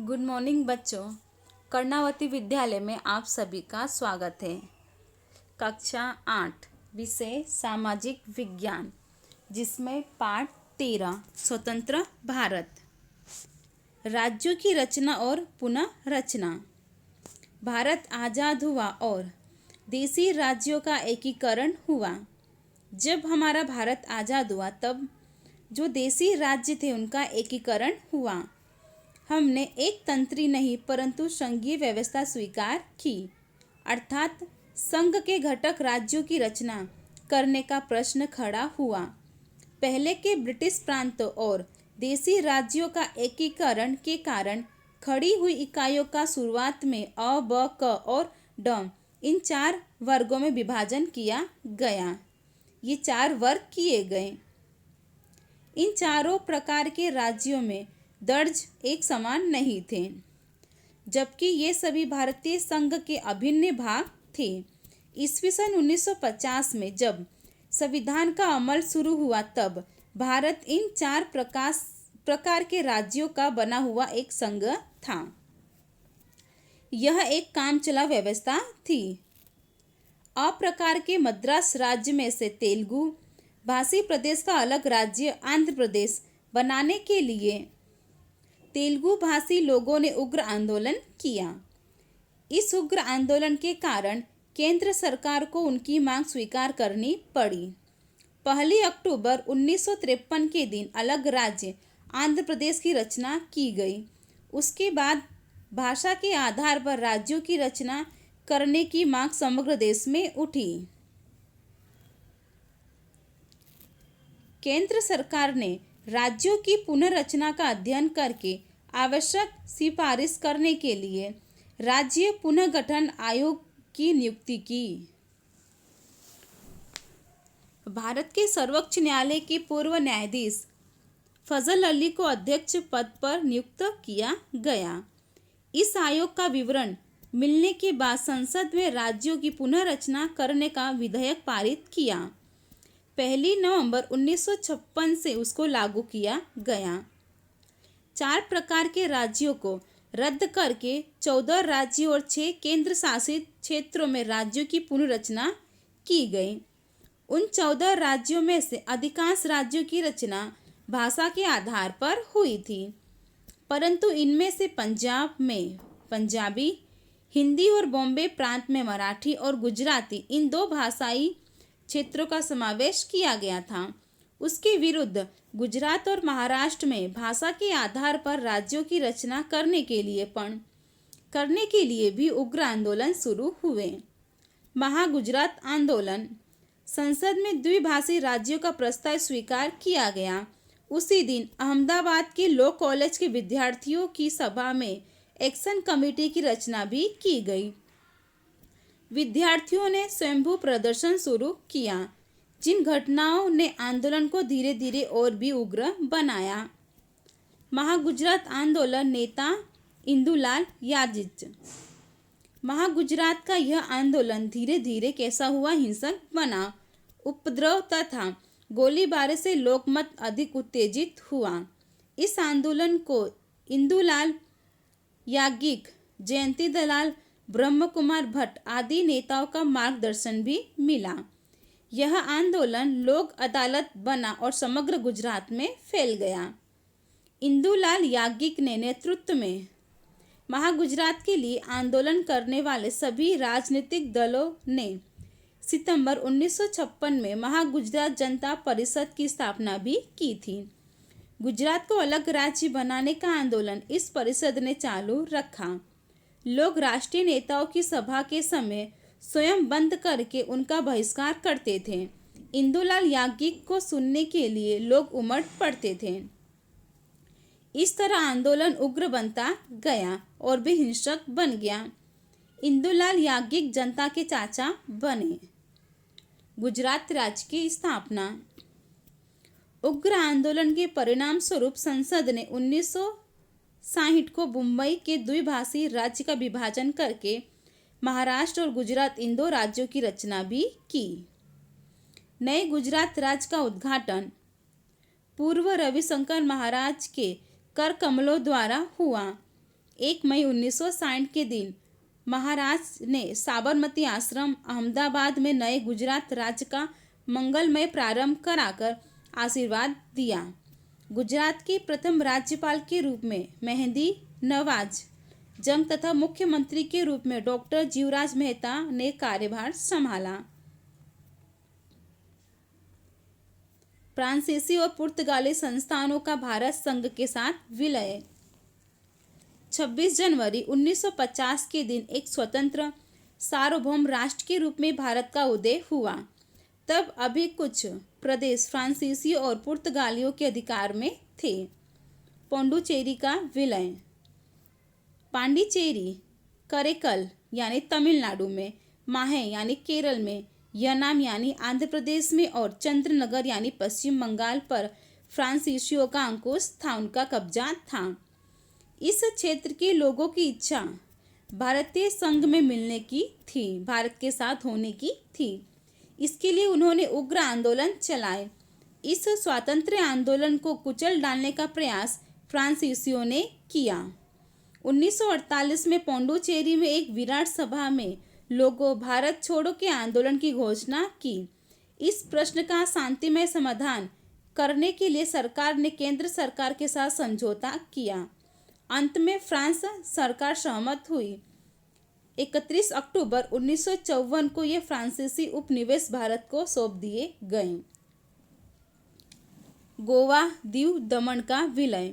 Good morning बच्चों। कर्णावती विद्यालय में आप सभी का स्वागत है। कक्षा 8 विषय सामाजिक विज्ञान, जिसमें पाठ 13 स्वतंत्र भारत, राज्यों की रचना और पुनः रचना। भारत आज़ाद हुआ और देशी राज्यों का एकीकरण हुआ। जब हमारा भारत आज़ाद हुआ तब जो देशी राज्य थे उनका एकीकरण हुआ। हमने एक तंत्री नहीं परंतु संघीय व्यवस्था स्वीकार की, अर्थात संघ के घटक राज्यों की रचना करने का प्रश्न खड़ा हुआ। पहले के ब्रिटिश प्रांतों और देशी राज्यों का एकीकरण के कारण खड़ी हुई इकाइयों का शुरुआत में अ, ब, क और ड इन 4 वर्गों में विभाजन किया गया। ये 4 वर्ग किए गए। इन चारों प्रकार के राज्यों में दर्ज एक समान नहीं थे, जबकि ये सभी भारतीय संघ के अभिन्न भाग थे। ईस्वी सन 1950 में जब संविधान का अमल शुरू हुआ तब भारत इन 4 प्रकार के राज्यों का बना हुआ एक संघ था। यह एक कामचला व्यवस्था थी। अ प्रकार के मद्रास राज्य में से तेलुगु भाषी प्रदेश का अलग राज्य आंध्र प्रदेश बनाने के लिए तेलुगु भाषी लोगों ने उग्र आंदोलन किया। इस उग्र आंदोलन के कारण केंद्र सरकार को उनकी मांग स्वीकार करनी पड़ी। 1 अक्टूबर 1953 के दिन अलग राज्य आंध्र प्रदेश की रचना की गई। उसके बाद भाषा के आधार पर राज्यों की रचना करने की मांग समग्र देश में उठी। केंद्र सरकार ने राज्यों की पुनर्रचना का अध्ययन करके आवश्यक सिफारिश करने के लिए राज्य पुनर्गठन आयोग की नियुक्ति की। भारत के सर्वोच्च न्यायालय के पूर्व न्यायाधीश फजल अली को अध्यक्ष पद पर नियुक्त किया गया। इस आयोग का विवरण मिलने के बाद संसद में राज्यों की पुनर्रचना करने का विधेयक पारित किया। 1 नवंबर 1956 से उसको लागू किया गया। 4 प्रकार के राज्यों को रद्द करके 14 राज्यों और 6 केंद्र शासित क्षेत्रों में राज्यों की पुनर्रचना की गई। उन 14 राज्यों में से अधिकांश राज्यों की रचना भाषा के आधार पर हुई थी, परंतु इनमें से पंजाब में पंजाबी, हिंदी और बॉम्बे प्रांत में मराठी और गुजराती इन 2 भाषाई क्षेत्रों का समावेश किया गया था। उसके विरुद्ध गुजरात और महाराष्ट्र में भाषा के आधार पर राज्यों की रचना करने के लिए भी उग्र आंदोलन शुरू हुए। महागुजरात आंदोलन। संसद में द्विभाषी राज्यों का प्रस्ताव स्वीकार किया गया। उसी दिन अहमदाबाद के लॉ कॉलेज के विद्यार्थियों की सभा में एक्शन कमेटी की रचना भी की गई। विद्यार्थियों ने स्वयंभू प्रदर्शन शुरू किया, जिन घटनाओं ने आंदोलन को धीरे धीरे और भी उग्र बनाया। महागुजरात आंदोलन। नेता इंदुलाल याजिच। महागुजरात का यह आंदोलन धीरे धीरे कैसा हुआ हिंसक बना। उपद्रव तथा गोलीबारी से लोकमत अधिक उत्तेजित हुआ। इस आंदोलन को इंदुलाल याज्ञिक, जयंती दलाल, ब्रह्म कुमार भट्ट आदि नेताओं का मार्गदर्शन भी मिला। यह आंदोलन लोक अदालत बना और समग्र गुजरात में फैल गया। इंदुलाल याज्ञिक ने नेतृत्व में महागुजरात के लिए आंदोलन करने वाले सभी राजनीतिक दलों ने सितंबर 1956 में महागुजरात जनता परिषद की स्थापना भी की थी। गुजरात को अलग राज्य बनाने का आंदोलन इस परिषद ने चालू रखा। लोग राष्ट्रीय नेताओं की सभा के समय स्वयं बंद करके उनका बहिष्कार करते थे। इंदुलाल याज्ञिक को सुनने के लिए लोग उमड़ पड़ते थे। इस तरह आंदोलन उग्र बनता गया और भी हिंसक बन गया। इंदुलाल याज्ञिक जनता के चाचा बने। गुजरात राज्य की स्थापना। उग्र आंदोलन के परिणाम स्वरूप संसद ने 1960 को मुंबई के द्विभाषी राज्य का विभाजन करके महाराष्ट्र और गुजरात इन 2 राज्यों की रचना भी की। नए गुजरात राज्य का उद्घाटन पूर्व रविशंकर महाराज के कर कमलों द्वारा हुआ। 1 मई 1960 के दिन महाराज ने साबरमती आश्रम अहमदाबाद में नए गुजरात राज्य का मंगलमय प्रारंभ कराकर आशीर्वाद दिया। गुजरात के प्रथम राज्यपाल के रूप में मेहंदी नवाज जंग तथा मुख्यमंत्री के रूप में डॉक्टर जीवराज मेहता ने कार्यभार संभाला। फ्रांसीसी और पुर्तगाली संस्थानों का भारत संघ के साथ विलय। 26 जनवरी 1950 के दिन एक स्वतंत्र सार्वभौम राष्ट्र के रूप में भारत का उदय हुआ। तब अभी कुछ प्रदेश फ्रांसीसी और पुर्तगालियों के अधिकार में थे। पुडुचेरी का विलय। पांडिचेरी करेकल यानी तमिलनाडु में, माहे यानी केरल में, यनाम यानी आंध्र प्रदेश में और चंद्रनगर यानी पश्चिम बंगाल पर फ्रांसीसियों का अंकुश था, उनका कब्जा था। इस क्षेत्र के लोगों की इच्छा भारतीय संघ में मिलने की थी, भारत के साथ होने की थी। इसके लिए उन्होंने उग्र आंदोलन चलाए। इस स्वातंत्र्य आंदोलन को कुचल डालने का प्रयास फ्रांसीसियों ने किया। 1948 में पुडुचेरी में एक विराट सभा में लोगों भारत छोड़ो के आंदोलन की घोषणा की। इस प्रश्न का शांतिमय समाधान करने के लिए सरकार ने केंद्र सरकार के साथ समझौता किया। अंत में फ्रांस सरकार सहमत हुई। 31 अक्टूबर 1954 को ये फ्रांसीसी उपनिवेश भारत को सौंप दिए गए। गोवा दीव दमन का विलय।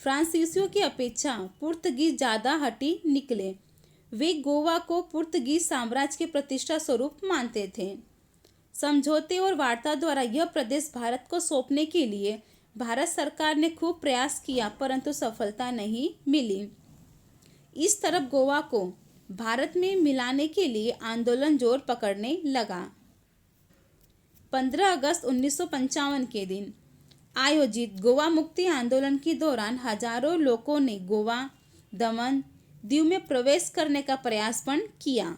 फ्रांसीसियों की अपेक्षा पुर्तगीज ज़्यादा हठी निकले। वे गोवा को पुर्तगीज साम्राज्य के प्रतिष्ठा स्वरूप मानते थे। समझौते और वार्ता द्वारा यह प्रदेश भारत को सौंपने के लिए भारत सरकार ने खूब प्रयास किया, परंतु सफलता नहीं मिली। इस तरफ गोवा को भारत में मिलाने के लिए आंदोलन जोर पकड़ने लगा। 15 अगस्त 1955 के दिन आयोजित गोवा मुक्ति आंदोलन के दौरान हजारों लोगों ने गोवा, दमन, दीव में प्रवेश करने का प्रयास पण किया।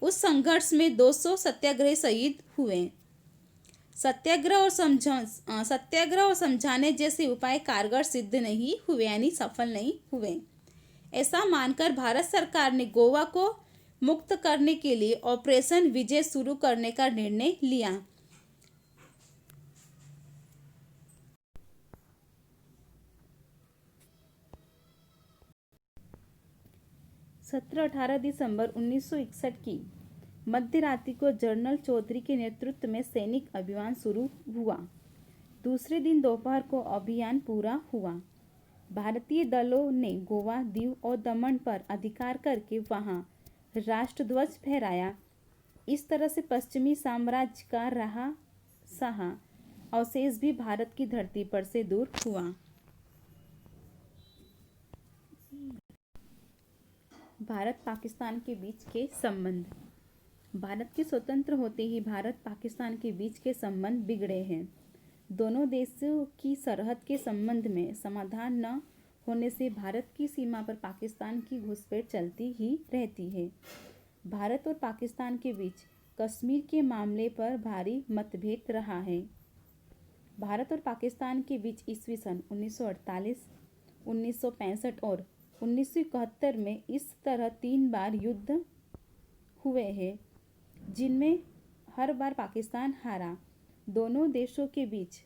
उस संघर्ष में 200 सत्याग्रही शहीद हुए। सत्याग्रह और समझाने जैसे उपाय कारगर सिद्ध नहीं हुए, यानी सफल नहीं हुए। ऐसा मानकर भारत सरकार ने गोवा को मुक्त करने के लिए ऑपरेशन विजय शुरू करने का निर्णय लिया। 17-18 दिसंबर 1961 की मध्य रात्रि को जनरल चौधरी के नेतृत्व में सैनिक अभियान शुरू हुआ। दूसरे दिन दोपहर को अभियान पूरा हुआ। भारतीय दलों ने गोवा, दीव और दमन पर अधिकार करके वहां राष्ट्रध्वज फहराया। इस तरह से पश्चिमी साम्राज्य का रहा सहा अवशेष भी भारत की धरती पर से दूर हुआ। भारत पाकिस्तान के बीच के संबंध। भारत के स्वतंत्र होते ही भारत पाकिस्तान के बीच के संबंध बिगड़े हैं। दोनों देशों की सरहद के संबंध में समाधान न होने से भारत की सीमा पर पाकिस्तान की घुसपैठ चलती ही रहती है। भारत और पाकिस्तान के बीच कश्मीर के मामले पर भारी मतभेद रहा है। भारत और पाकिस्तान के बीच ईस्वी सन 1948, 1965 और 1971 में इस तरह 3 बार युद्ध हुए हैं, जिनमें हर बार पाकिस्तान हारा। दोनों देशों के बीच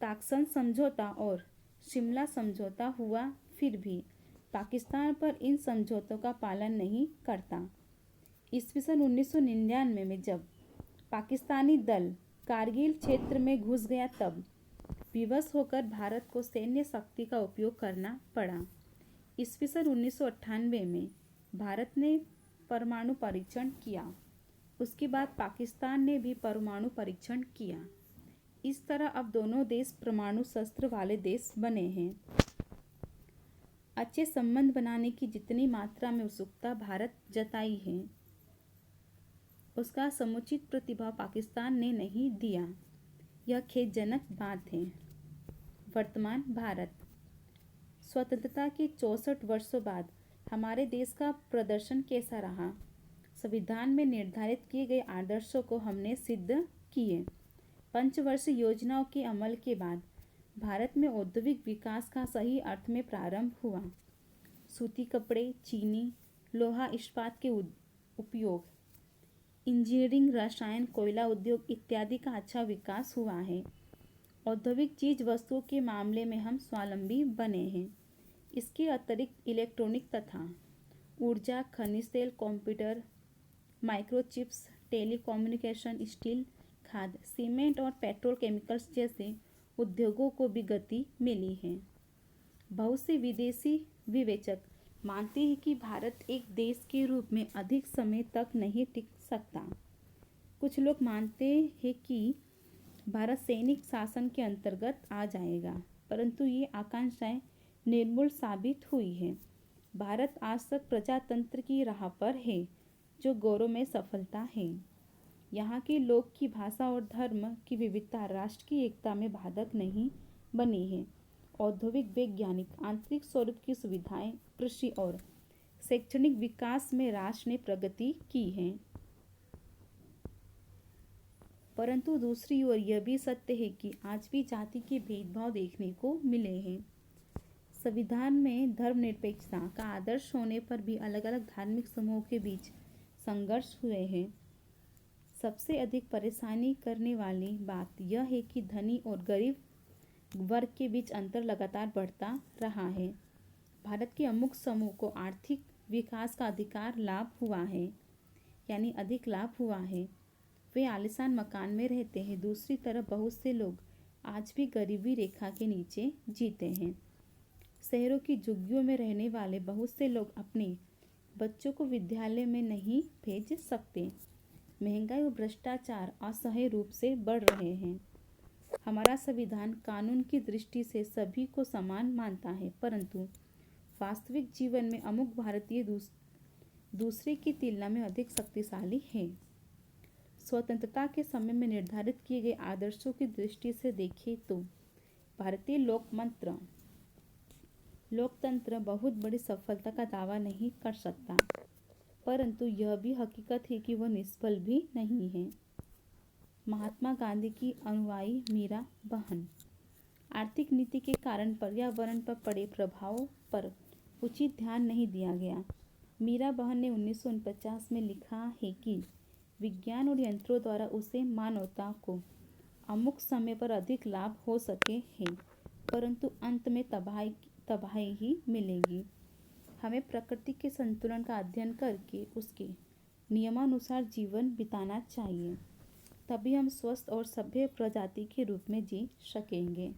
ताकसन समझौता और शिमला समझौता हुआ, फिर भी पाकिस्तान पर इन समझौतों का पालन नहीं करता। ईस्वी सन 1999 में जब पाकिस्तानी दल कारगिल क्षेत्र में घुस गया, तब विवश होकर भारत को सैन्य शक्ति का उपयोग करना पड़ा। ईस्वी सन 1998 में भारत ने परमाणु परीक्षण किया। उसके बाद पाकिस्तान ने भी परमाणु परीक्षण किया। इस तरह अब दोनों देश परमाणु शस्त्र वाले देश बने हैं। अच्छे संबंध बनाने की जितनी मात्रा में उत्सुकता भारत जताई है, उसका समुचित प्रतिभाव पाकिस्तान ने नहीं दिया। यह खेदजनक बात है। वर्तमान भारत। स्वतंत्रता के 64 वर्षों बाद हमारे देश का प्रदर्शन कैसा रहा? संविधान में निर्धारित किए गए आदर्शों को हमने सिद्ध किए। पंचवर्षीय योजनाओं के अमल के बाद भारत में औद्योगिक विकास का सही अर्थ में प्रारंभ हुआ। सूती कपड़े, चीनी, लोहा इस्पात के उपयोग, इंजीनियरिंग, रसायन, कोयला उद्योग इत्यादि का अच्छा विकास हुआ है। औद्योगिक चीज वस्तुओं के मामले में हम स्वावलंबी बने हैं। इसके अतिरिक्त इलेक्ट्रॉनिक तथा ऊर्जा, खनिज तेल, कंप्यूटर, माइक्रोचिप्स, टेलीकम्युनिकेशन, स्टील, खाद, सीमेंट और पेट्रोल केमिकल्स जैसे उद्योगों को भी गति मिली है। बहुत से विदेशी विवेचक मानते हैं कि भारत एक देश के रूप में अधिक समय तक नहीं टिक सकता। कुछ लोग मानते हैं कि भारत सैनिक शासन के अंतर्गत आ जाएगा, परंतु ये आकांक्षाएं निर्मूल साबित हुई है। भारत आज तक प्रजातंत्र की राह पर है, जो गौरव में सफलता है। यहाँ के लोग की भाषा और धर्म की विविधता राष्ट्र की एकता में बाधक नहीं बनी है। औद्योगिक, वैज्ञानिक, आंतरिक स्वरूप की सुविधाएं, कृषि और शैक्षणिक विकास में राष्ट्र ने प्रगति की है। परंतु दूसरी ओर यह भी सत्य है कि आज भी जाति के भेदभाव देखने को मिले हैं। संविधान में धर्मनिरपेक्षता का आदर्श होने पर भी अलग अलग धार्मिक समूहों के बीच संघर्ष हुए हैं। सबसे अधिक परेशानी करने वाली बात यह है कि धनी और गरीब वर्ग के बीच अंतर लगातार बढ़ता रहा है। भारत के अमुक समूह को आर्थिक विकास का अधिक लाभ हुआ है। वे आलीशान मकान में रहते हैं। दूसरी तरफ बहुत से लोग आज भी गरीबी रेखा के नीचे जीते हैं। शहरों की झुग्गियों में रहने वाले बहुत से लोग अपने बच्चों को विद्यालय में नहीं भेज सकते। महंगाई और भ्रष्टाचार असह्य रूप से बढ़ रहे हैं। हमारा संविधान कानून की दृष्टि से सभी को समान मानता है, परंतु वास्तविक जीवन में अमुक भारतीय दूसरे की तुलना में अधिक शक्तिशाली है। स्वतंत्रता के समय में निर्धारित किए गए आदर्शों की दृष्टि से देखें तो भारतीय लोकतंत्र बहुत बड़ी सफलता का दावा नहीं कर सकता, परंतु यह भी हकीकत है कि वह निष्फल भी नहीं है। महात्मा गांधी की अनुयायी मीरा बहन। आर्थिक नीति के कारण पर्यावरण पर पड़े प्रभावों पर उचित ध्यान नहीं दिया गया। मीरा बहन ने 1949 में लिखा है कि विज्ञान और यंत्रों द्वारा उसे मानवता को अमुक समय पर अधिक लाभ हो सके हैं, परंतु अंत में तबाही ही मिलेगी। हमें प्रकृति के संतुलन का अध्ययन करके उसके नियमानुसार जीवन बिताना चाहिए, तभी हम स्वस्थ और सभ्य प्रजाति के रूप में जी सकेंगे।